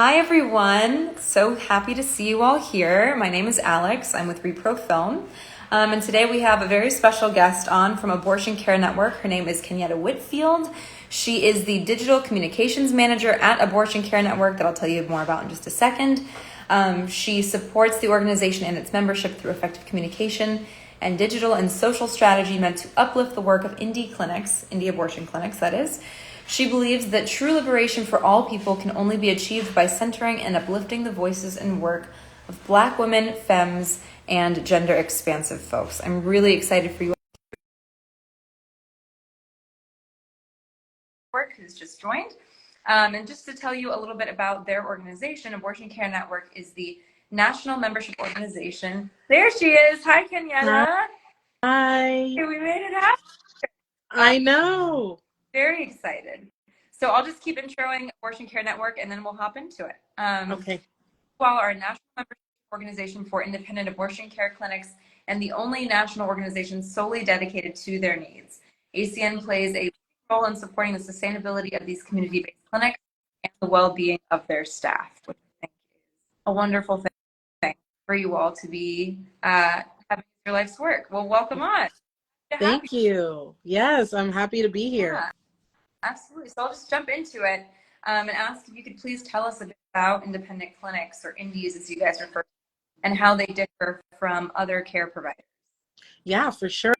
Hi everyone, so happy to see you all here. My name is Alex, I'm with rePROFilm. And today we have a very special guest on from Abortion Care Network. Her name is Kenyetta Whitfield. She is the Digital Communications Manager at Abortion Care Network that I'll tell you more about in just a second. She supports the organization and its membership through effective communication and digital and social strategy meant to uplift the work of indie abortion clinics, that is. She believes that true liberation for all people can only be achieved by centering and uplifting the voices and work of Black women, femmes, and gender expansive folks. I'm really excited for you who's just joined. And just to tell you a little bit about their organization, Abortion Care Network is the national membership organization. There she is. Hi, Kenyetta. Hi. Hey, we made it happen. I know. Very excited. So I'll just keep introing Abortion Care Network and then we'll hop into it. Okay. While our national membership organization for independent abortion care clinics and the only national organization solely dedicated to their needs. ACN plays a role in supporting the sustainability of these community-based clinics and the well-being of their staff, which I think is a wonderful thing for you all to be having your life's work. Well, welcome on. Thank you. Yes, I'm happy to be here. Yeah. Absolutely. So I'll just jump into it and ask if you could please tell us a bit about independent clinics or indies, as you guys refer to, and how they differ from other care providers. Yeah, for sure.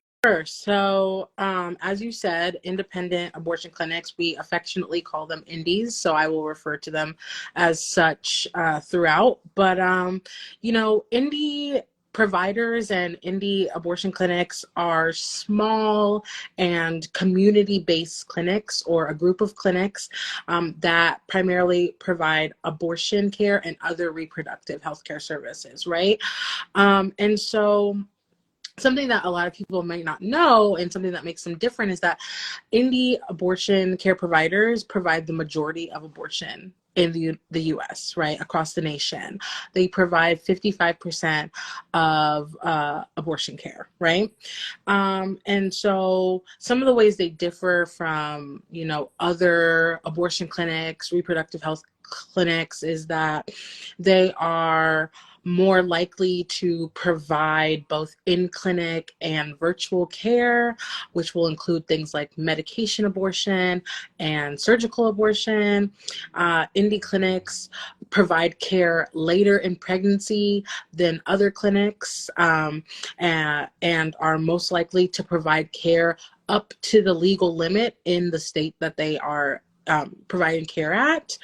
So, as you said, independent abortion clinics, we affectionately call them indies. So I will refer to them as such throughout. But, indie providers and indie abortion clinics are small and community-based clinics or a group of clinics that primarily provide abortion care and other reproductive healthcare services, right? And so something that a lot of people might not know and something that makes them different is that indie abortion care providers provide the majority of abortion in the US, right, across the nation. They provide 55% of abortion care, right? And so some of the ways they differ from, other abortion clinics, reproductive health clinics is that they are more likely to provide both in-clinic and virtual care, which will include things like medication abortion and surgical abortion. Indie clinics provide care later in pregnancy than other clinics, and are most likely to provide care up to the legal limit in the state that they are providing care at.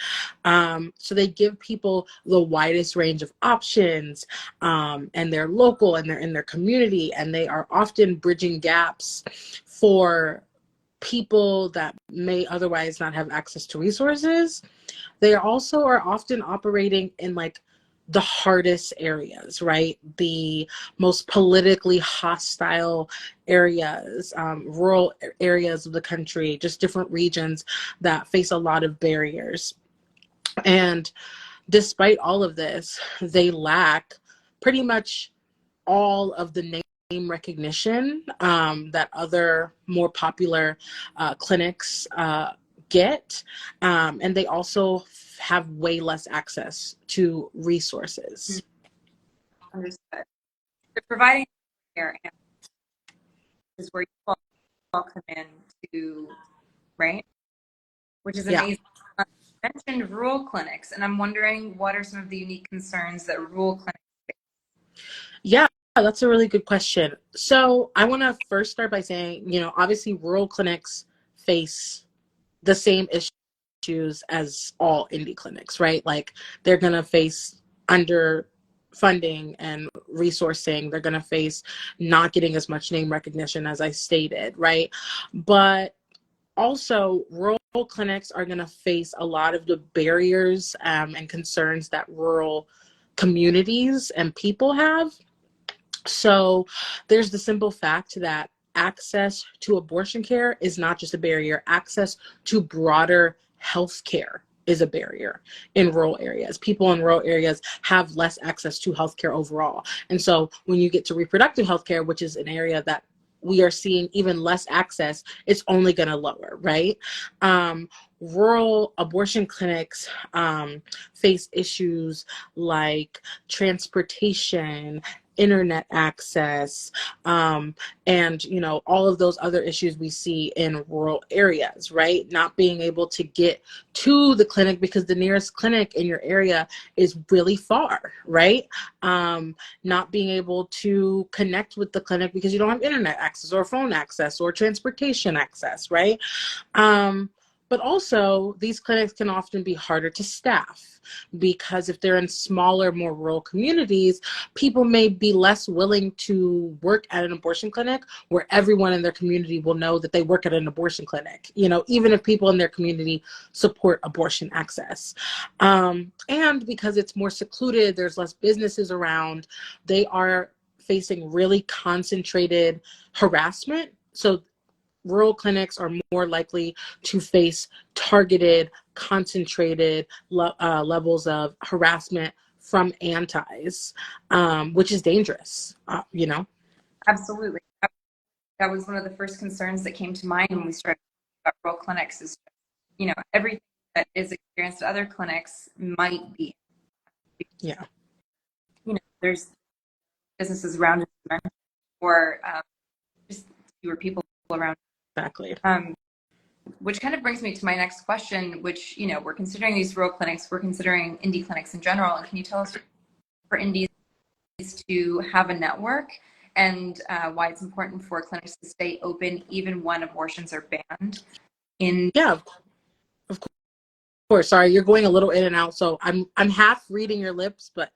So they give people the widest range of options, and they're local and they're in their community, and they are often bridging gaps for people that may otherwise not have access to resources. They also are often operating in like the hardest areas, right? The most politically hostile areas, rural areas of the country, just different regions that face a lot of barriers. And despite all of this, they lack pretty much all of the name recognition that other more popular clinics get. And they also have way less access to resources. Understood. So providing care is where you all come in to, right? Which is Yeah. amazing. You mentioned rural clinics, and I'm wondering what are some of the unique concerns that rural clinics face? Yeah, that's a really good question. So I want to first start by saying, obviously rural clinics face the same issues as all indie clinics, right? Like they're going to face underfunding and resourcing. They're going to face not getting as much name recognition as I stated, right? But also, rural clinics are going to face a lot of the barriers and concerns that rural communities and people have. So there's the simple fact that access to abortion care is not just a barrier. Access to broader health care is a barrier in rural areas. People in rural areas have less access to healthcare overall. And so when you get to reproductive health care, which is an area that we are seeing even less access, it's only going to lower, right? Rural abortion clinics face issues like transportation, internet access, and all of those other issues we see in rural areas, right? Not being able to get to the clinic because the nearest clinic in your area is really far, right? Not being able to connect with the clinic because you don't have internet access or phone access or transportation access, right? But also, these clinics can often be harder to staff because if they're in smaller, more rural communities, people may be less willing to work at an abortion clinic where everyone in their community will know that they work at an abortion clinic, even if people in their community support abortion access. And because it's more secluded, there's less businesses around, they are facing really concentrated harassment. So rural clinics are more likely to face targeted, concentrated levels of harassment from antis, which is dangerous. Absolutely. That was one of the first concerns that came to mind when we started talking about rural clinics is, everything that is experienced at other clinics might be. Yeah. There's businesses around or just fewer people around. Exactly. Which kind of brings me to my next question, which, we're considering these rural clinics, we're considering indie clinics in general. And can you tell us for indies to have a network and why it's important for clinics to stay open even when abortions are banned? Yeah, of course. Sorry, you're going a little in and out, so I'm half reading your lips, but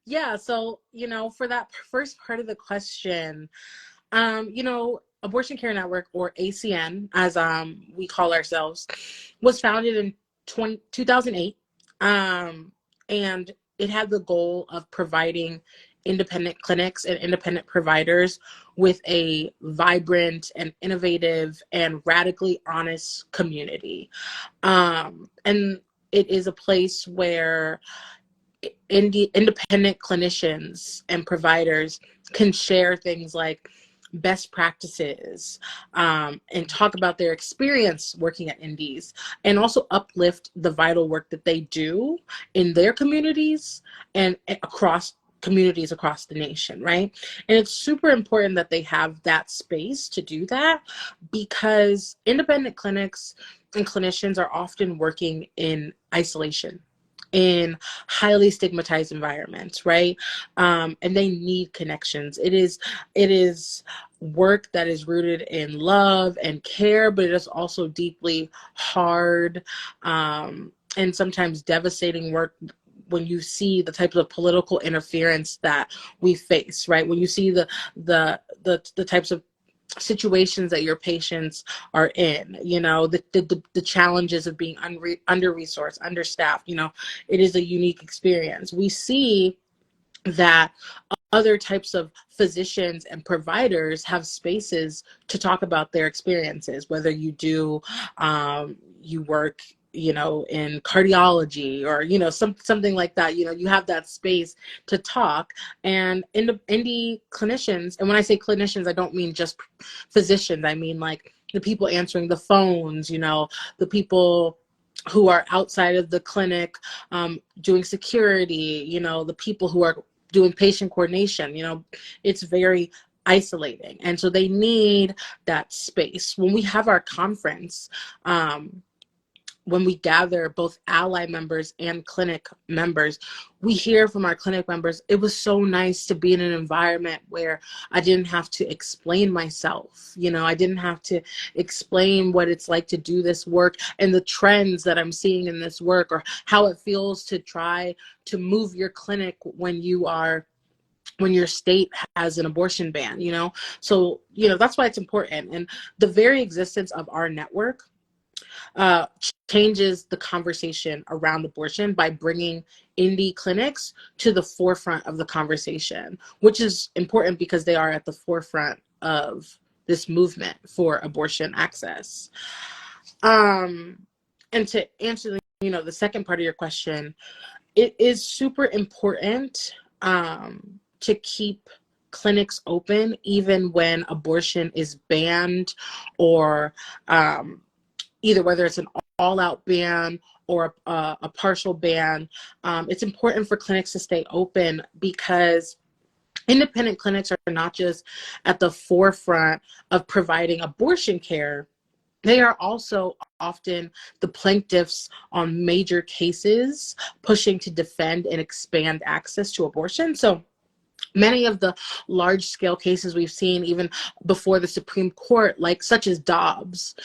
yeah. So for that first part of the question, Abortion Care Network, or ACN, as we call ourselves, was founded in 2008, and it had the goal of providing independent clinics and independent providers with a vibrant and innovative and radically honest community. And it is a place where independent clinicians and providers can share things like best practices, and talk about their experience working at indies, and also uplift the vital work that they do in their communities and across communities across the nation, right? And it's super important that they have that space to do that, because independent clinics and clinicians are often working in isolation, in highly stigmatized environments, right? And they need connections. It is work that is rooted in love and care, but it is also deeply hard, and sometimes devastating work when you see the types of political interference that we face, right? When you see the types of situations that your patients are in, the challenges of being under-resourced, understaffed, it is a unique experience. We see that other types of physicians and providers have spaces to talk about their experiences, whether you work in cardiology or something like that. You have that space to talk. And indie clinicians, and when I say clinicians, I don't mean just physicians, I mean like the people answering the phones, the people who are outside of the clinic, doing security, the people who are doing patient coordination. It's very isolating, and so they need that space. When we have our conference, when we gather both ally members and clinic members, we hear from our clinic members, it was so nice to be in an environment where I didn't have to explain myself. I didn't have to explain what it's like to do this work and the trends that I'm seeing in this work, or how it feels to try to move your clinic when your state has an abortion ban. So that's why it's important. And the very existence of our network changes the conversation around abortion by bringing indie clinics to the forefront of the conversation, which is important because they are at the forefront of this movement for abortion access. And to answer the second part of your question, it is super important to keep clinics open even when abortion is banned, or either whether it's an all-out ban or a partial ban. It's important for clinics to stay open because independent clinics are not just at the forefront of providing abortion care, they are also often the plaintiffs on major cases pushing to defend and expand access to abortion. So many of the large scale cases we've seen even before the Supreme Court, like such as Dobbs,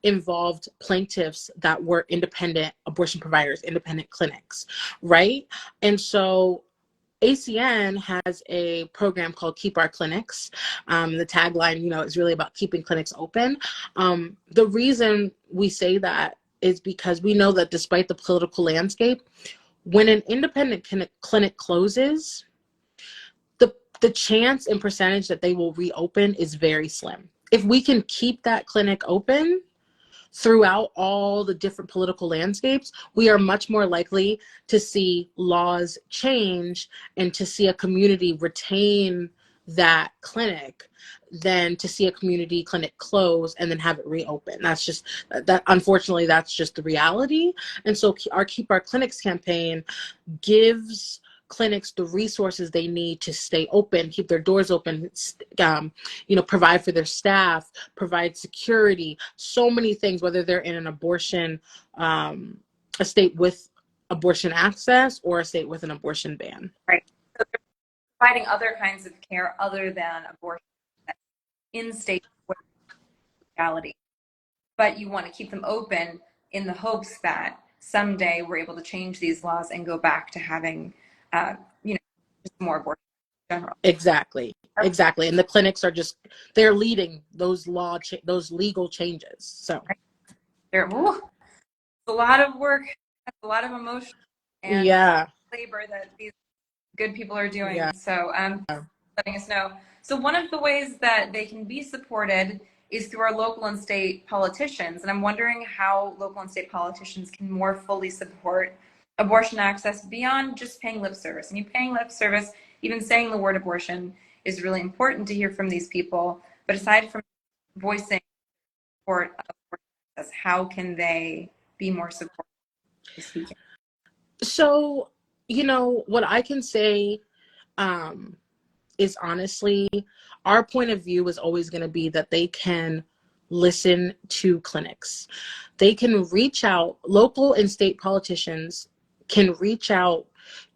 involved plaintiffs that were independent abortion providers, independent clinics, right? And so ACN has a program called Keep Our Clinics. The tagline, is really about keeping clinics open. The reason we say that is because we know that despite the political landscape, when an independent clinic closes, the chance and percentage that they will reopen is very slim. If we can keep that clinic open throughout all the different political landscapes, we are much more likely to see laws change and to see a community retain that clinic than to see a community clinic close and then have it reopen. That's just that. Unfortunately, that's just the reality. And so our Keep Our Clinics campaign gives clinics the resources they need to stay open, keep their doors open, provide for their staff, provide security, so many things, whether they're in an abortion, a state with abortion access or a state with an abortion ban. Right. So they're providing other kinds of care other than abortion in state legality. But you want to keep them open in the hopes that someday we're able to change these laws and go back to having, just more abortion in general. Exactly. And the clinics are they're leading those those legal changes. So it's a lot of work, a lot of emotion and labor that these good people are doing. Yeah. So letting us know. So one of the ways that they can be supported is through our local and state politicians. And I'm wondering how local and state politicians can more fully support abortion access beyond just paying lip service. I mean, paying lip service, even saying the word abortion, is really important to hear from these people. But aside from voicing support of abortion access, how can they be more supportive? So, what I can say is honestly, our point of view is always going to be that they can listen to clinics. They can reach out, local and state politicians can reach out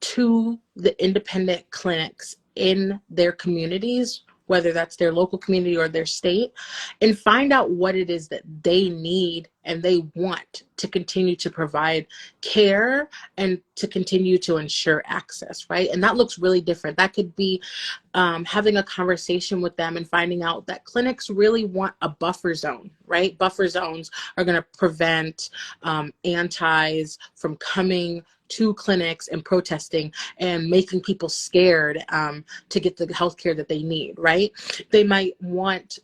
to the independent clinics in their communities, whether that's their local community or their state, and find out what it is that they need and they want to continue to provide care and to continue to ensure access, right? And that looks really different. That could be having a conversation with them and finding out that clinics really want a buffer zone, right? Buffer zones are going to prevent antis from coming to clinics and protesting and making people scared to get the healthcare that they need, right? They might want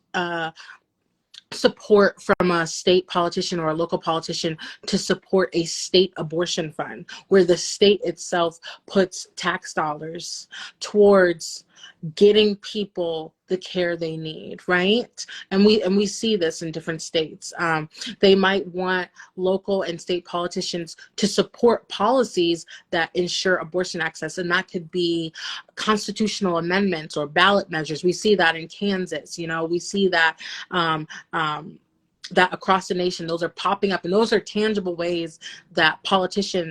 support from a state politician or a local politician to support a state abortion fund where the state itself puts tax dollars towards getting people the care they need, right? And we see this in different states. They might want local and state politicians to support policies that ensure abortion access, and that could be constitutional amendments or ballot measures. We see that in Kansas. We see that that across the nation, those are popping up, and those are tangible ways that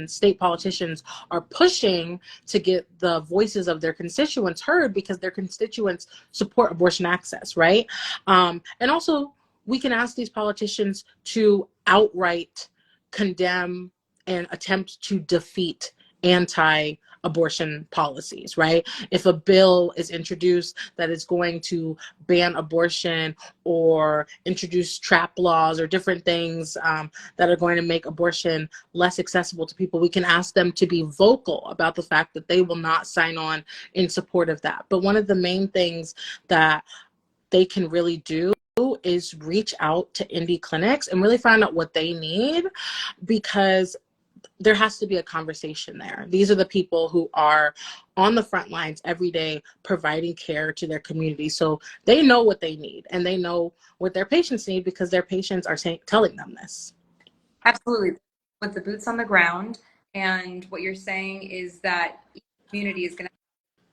state politicians are pushing to get the voices of their constituents heard because their constituents support abortion access, right? And also, we can ask these politicians to outright condemn and attempt to defeat anti-abortion policies, right? If a bill is introduced that is going to ban abortion or introduce trap laws or different things that are going to make abortion less accessible to people, we can ask them to be vocal about the fact that they will not sign on in support of that. But one of the main things that they can really do is reach out to indie clinics and really find out what they need, because there has to be a conversation there. These are the people who are on the front lines every day providing care to their community. So they know what they need and they know what their patients need because their patients are telling them this. Absolutely. With the boots on the ground. And what you're saying is that each community is going to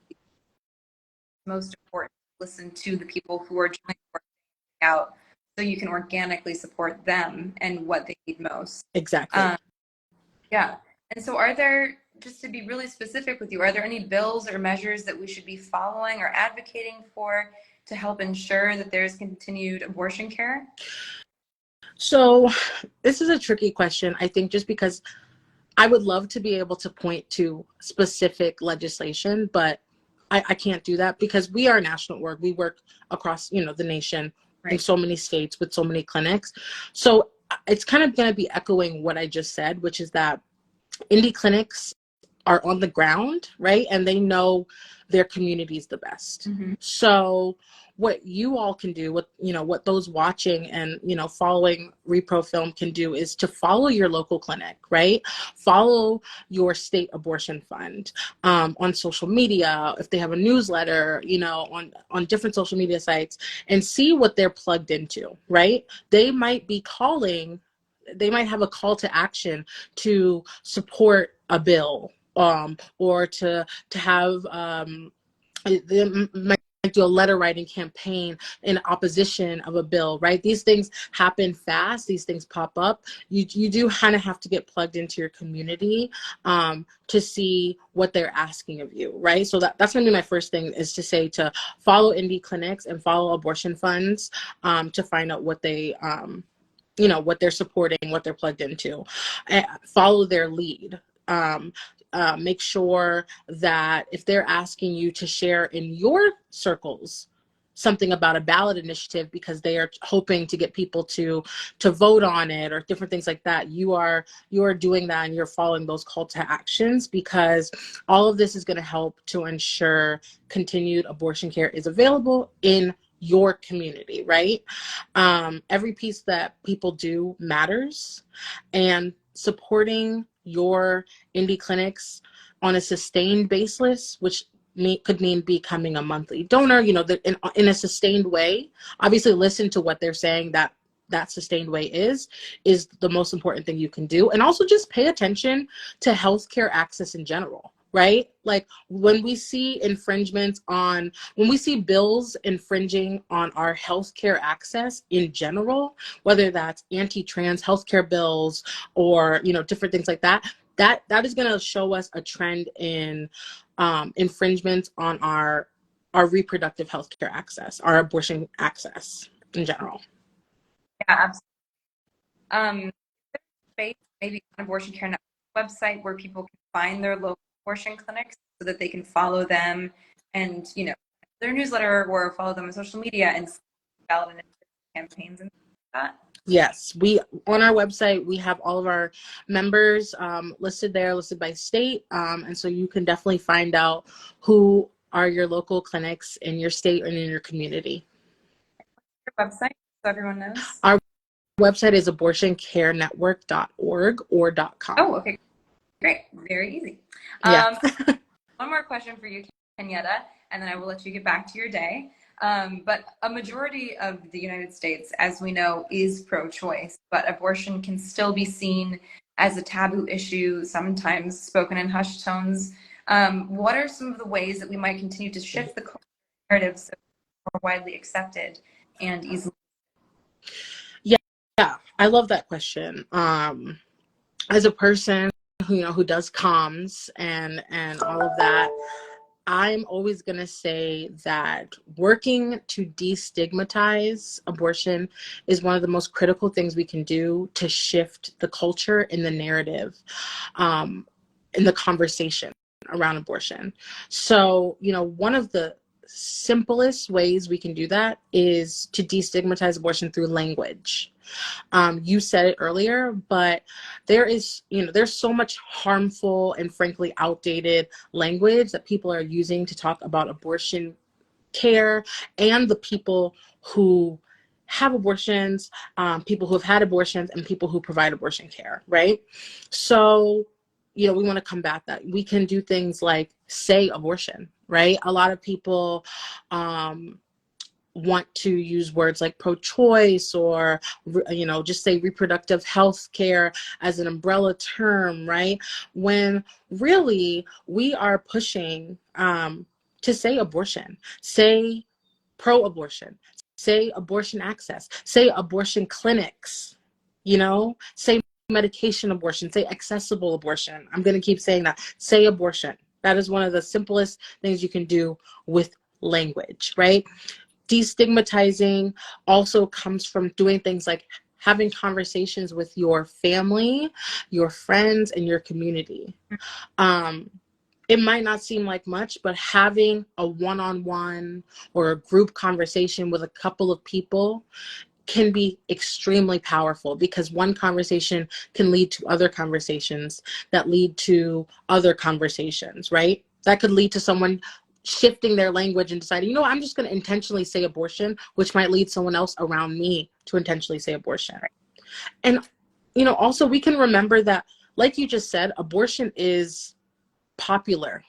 be most important to listen to the people who are doing the work out so you can organically support them and what they need most. Exactly. Yeah. And so are there, just to be really specific with you, are there any bills or measures that we should be following or advocating for to help ensure that there's continued abortion care? So this is a tricky question, I think, just because I would love to be able to point to specific legislation, but I can't do that because we are a national org. We work across, the nation in so many states with so many clinics. So it's kind of going to be echoing what I just said, which is that indie clinics are on the ground, right? And they know their communities the best. Mm-hmm. So what you all can do, what those watching and, following rePROFilm can do is to follow your local clinic, right? Follow your state abortion fund on social media, if they have a newsletter, on different social media sites, and see what they're plugged into, right? They might have a call to action to support a bill, or to have they might do a letter writing campaign in opposition of a bill, right? These things happen fast. These things pop up. You do kind of have to get plugged into your community to see what they're asking of you, right? So that's going to be my first thing, is to say to follow indie clinics and follow abortion funds to find out what they what they're supporting, what they're plugged into. Follow their lead. Make sure that if they're asking you to share in your circles something about a ballot initiative because they are hoping to get people to vote on it or different things like that, you are doing that and you're following those call to actions, because all of this is going to help to ensure continued abortion care is available in your community, right? Every piece that people do matters, and supporting your indie clinics on a sustained basis, which could mean becoming a monthly donor, in a sustained way. Obviously, listen to what they're saying that sustained way is the most important thing you can do. And also just pay attention to healthcare access in general, right? Like when we see bills infringing on our healthcare access in general, whether that's anti-trans healthcare bills or, different things like that, that is going to show us a trend in infringements on our reproductive healthcare access, our abortion access in general. Yeah, absolutely. Space, maybe an abortion care network website where people can find their local abortion clinics so that they can follow them and, their newsletter, or follow them on social media and ballot campaigns and that. Yes, on our website, we have all of our members listed by state. And so you can definitely find out who are your local clinics in your state and in your community. Your website, so everyone knows. Our website is abortioncarenetwork.org or .com. Oh, okay. Great. Very easy. Yeah. One more question for you, Kenyetta, and then I will let you get back to your day. But a majority of the United States, as we know, is pro-choice, but abortion can still be seen as a taboo issue, sometimes spoken in hushed tones. What are some of the ways that we might continue to shift the narrative so more widely accepted and easily? Yeah, I love that question. As a person who does comms and all of that, I'm always going to say that working to destigmatize abortion is one of the most critical things we can do to shift the culture in the narrative, in the conversation around abortion. So, one of the simplest ways we can do that is to destigmatize abortion through language. You said it earlier, but there's so much harmful and frankly outdated language that people are using to talk about abortion care and the people who have abortions, people who have had abortions, and people who provide abortion care, right? So, we want to combat that. We can do things like say abortion, right? A lot of people want to use words like pro-choice or, just say reproductive health care as an umbrella term, right? When really we are pushing to say abortion, say pro-abortion, say abortion access, say abortion clinics, say medication abortion, say accessible abortion. I'm going to keep saying that. Say abortion. That is one of the simplest things you can do with language, right? Destigmatizing also comes from doing things like having conversations with your family, your friends, and your community. It might not seem like much, but having a one-on-one or a group conversation with a couple of people can be extremely powerful, because one conversation can lead to other conversations that lead to other conversations, right? That could lead to someone shifting their language and deciding, I'm just going to intentionally say abortion, which might lead someone else around me to intentionally say abortion. And, also we can remember that, like you just said, abortion is popular,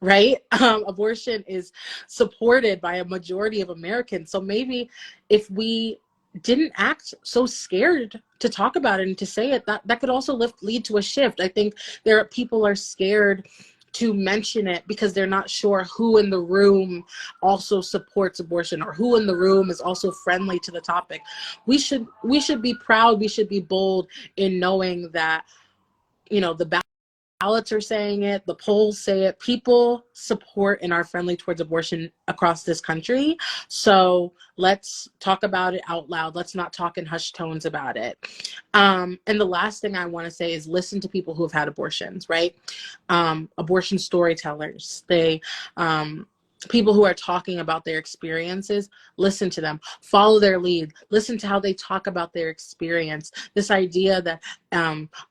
right? Abortion is supported by a majority of Americans. So maybe if we didn't act so scared to talk about it and to say it, that could also lead to a shift. I think people are scared to mention it because they're not sure who in the room also supports abortion or who in the room is also friendly to the topic. We should be proud, we should be bold in knowing that, the ballots are saying it, the polls say it, people support and are friendly towards abortion across this country. So let's talk about it out loud. Let's not talk in hushed tones about it. And the last thing I want to say is listen to people who have had abortions, right? Abortion storytellers, people who are talking about their experiences, listen to them, follow their lead, listen to how they talk about their experience. This idea that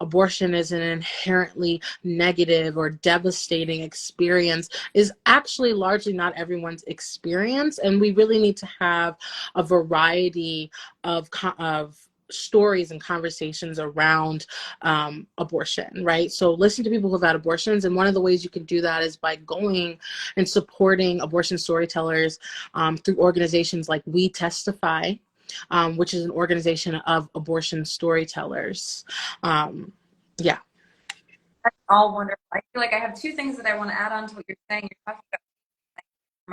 abortion is an inherently negative or devastating experience is actually largely not everyone's experience, and we really need to have a variety of stories and conversations around abortion, right? So listen to people who've had abortions, and one of the ways you can do that is by going and supporting abortion storytellers through organizations like We Testify, which is an organization of abortion storytellers. Yeah. That's all wonderful. I feel like I have two things that I want to add on to what you're saying. You're talking about for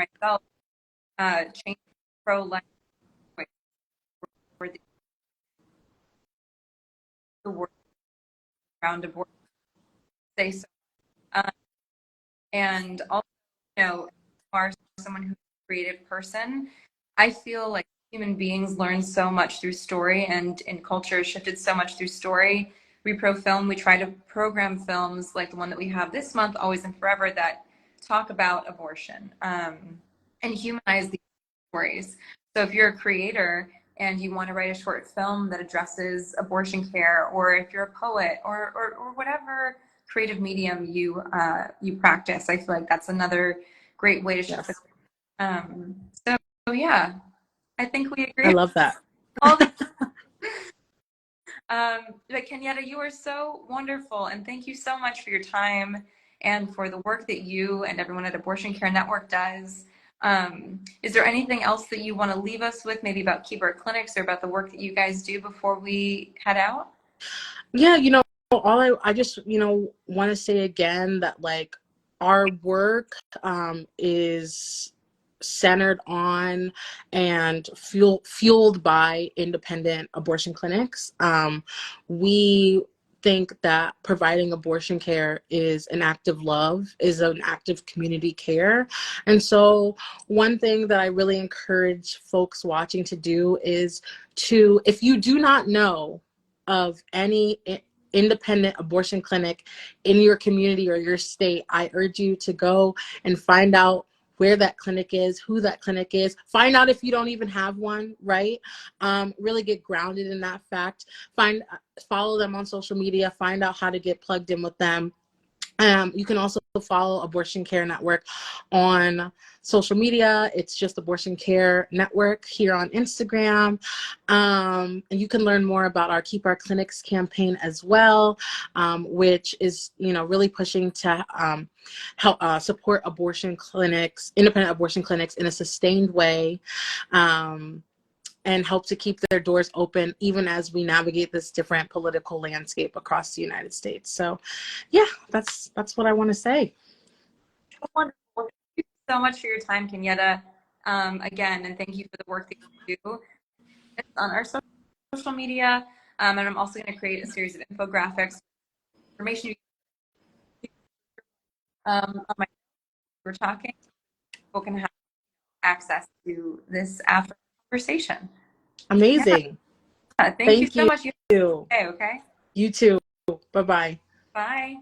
myself, change pro-life for the word around abortion. Say so. Um, and also, as far as someone who's a creative person, I feel like human beings learn so much through story, and in culture is shifted so much through story. rePROFilm, we try to program films like the one that we have this month, Always and Forever, that talk about abortion and humanize these stories. So if you're a creator and you want to write a short film that addresses abortion care, or if you're a poet or whatever creative medium you practice, I feel like that's another great way to shift Yes. so yeah, I think we agree I on love that. all the but Kenyetta, you are so wonderful, and thank you so much for your time and for the work that you and everyone at Abortion Care Network does. Is there anything else that you want to leave us with, maybe about Keybird Clinics or about the work that you guys do before we head out? Yeah, I just, want to say again that like our work is centered on and fueled by independent abortion clinics. We think that providing abortion care is an act of love, is an act of community care. And so one thing that I really encourage folks watching to do is if you do not know of any independent abortion clinic in your community or your state, I urge you to go and find out where that clinic is, who that clinic is, find out if you don't even have one, right? Really get grounded in that fact. Follow them on social media, find out how to get plugged in with them. You can also follow Abortion Care Network on social media. It's just Abortion Care Network here on Instagram. And you can learn more about our Keep Our Clinics campaign as well, which is, really pushing to help support abortion clinics, independent abortion clinics in a sustained way. And help to keep their doors open even as we navigate this different political landscape across the United States. So yeah, that's what I want to say. Wonderful. Thank you so much for your time, Kenyetta. Again, and thank you for the work that you do. It's on our social media, and I'm also going to create a series of infographics, information on my we're talking. People can have access to this after conversation. Amazing. Yeah. Thank you Thank so you. much. Okay. You too. Bye-bye. Bye.